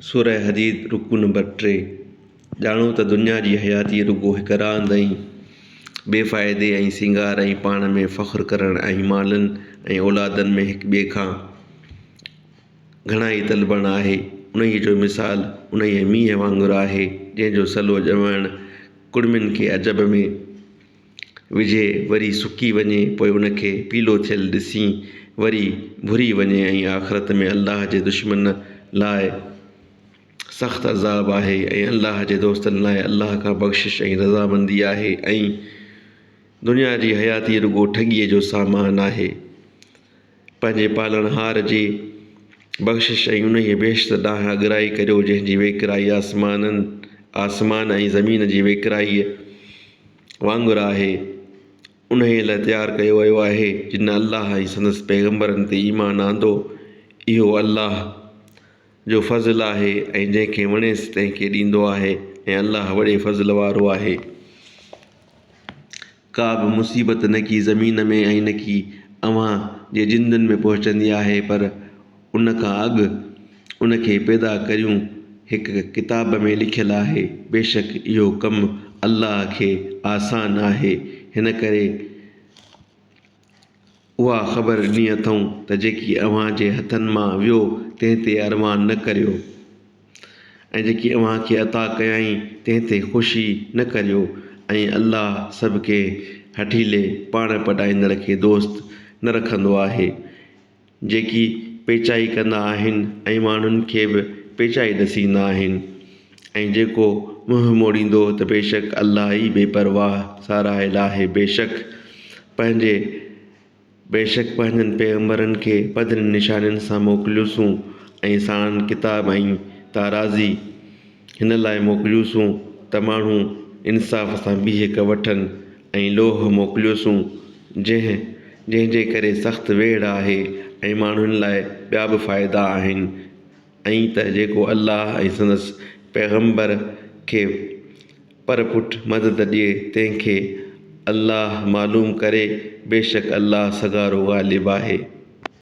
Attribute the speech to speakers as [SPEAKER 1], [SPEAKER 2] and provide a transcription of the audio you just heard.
[SPEAKER 1] सूरह हदीद रुकू नंबर 3। ॼाणो त दुनिया जी हयाती रुगो हिकु रांदि ऐं बेफ़ाइदे ऐं सिंगार ऐं पाण में फ़ख़्रु करणु ऐं मालनि ऐं औलादनि में हिक ॿिए खां घणा ई तलबणु आहे। उन्हीअ जो मिसाल उन्हीअ मींहं वांगुरु आहे जंहिंजो सलो ॼमण कुड़मियुनि खे अजब में विझे वरी सुकी वञे, पोइ उनखे पीलो थियल ॾिसी वरी भुरी वञे ऐं आख़िरत में अल्लाह जे दुश्मन लाइ सख़्तु अज़ाब आहे ऐं अल्लाह जे दोस्तनि लाइ अल्लाह खां बख़्शिश ऐं रज़ामंदी आहे। ऐं दुनिया जी हयाती रुगो ठॻीअ जो सामान आहे। पंहिंजे पालणहार जी बख़्शिश ऐं उनजी बेहश्त ॾांहुं अॻिराई करियो, जंहिंजी वेकिराई आसमान ऐं ज़मीन जी वेकिराईअ वांगुरु आहे। उन्हीअ लाइ तयारु कयो वियो आहे जिन अल्लाह ऐं संदसि पैगम्बरनि ते ईमान आंदो। इहो अल्लाह जो फ़ज़्लु आहे ऐं जंहिंखे वणेसि तंहिंखे ॾींदो आहे ऐं अल्लाह वॾे फ़ज़्ल वारो आहे। का बि मुसीबत न की ज़मीन में ऐं न की अव्हां जे जिंदुनि में पहुचंदी आहे, पर उन खां अॻु उनखे पैदा करियूं हिकु किताब में लिखियलु आहे। बेशक इहो कमु अल्लाह खे आसान आहे। हिन करे उहा ख़बर ॾिनी अथऊं त जेकी अव्हां जे हथनि मां वियो तंहिं ते अरमान न करियो ऐं जेकी अव्हां खे अता कयाईं तंहिं ते ख़ुशी न करियो। ऐं अल्लाह सभ खे हठीले पाण पढ़ाईंदड़ खे दोस्त न रखंदो आहे। जेकी पेचाई कंदा आहिनि ऐं माण्हुनि खे बि पेचाई ॾसींदा आहिनि ऐं जेको मुंहुं मोड़ींदो त बेशक अल्लाह ई बेपरवाह साराहिल आहे। बेशक पंहिंजनि पैगम्बरनि खे पधरनि निशानियुनि सां मोकिलियोसूं ऐं साण किताब ऐं ताराज़ी हिन लाइ मोकिलियोसूं त माण्हू इंसाफ़ सां बीह वठनि ऐं लोह मोकिलियोसूं जंहिंजे करे सख़्तु वेड़ आहे ऐं माण्हुनि लाइ ॿिया बि फ़ाइदा आहिनि। ऐं त जेको अल्लाह ऐं संदसि पैगम्बर खे परपुठ मदद ॾिए तंहिंखे अल्लाह मालूम करे। बेशक अल्लाह सगारो ग़ालिब आहे।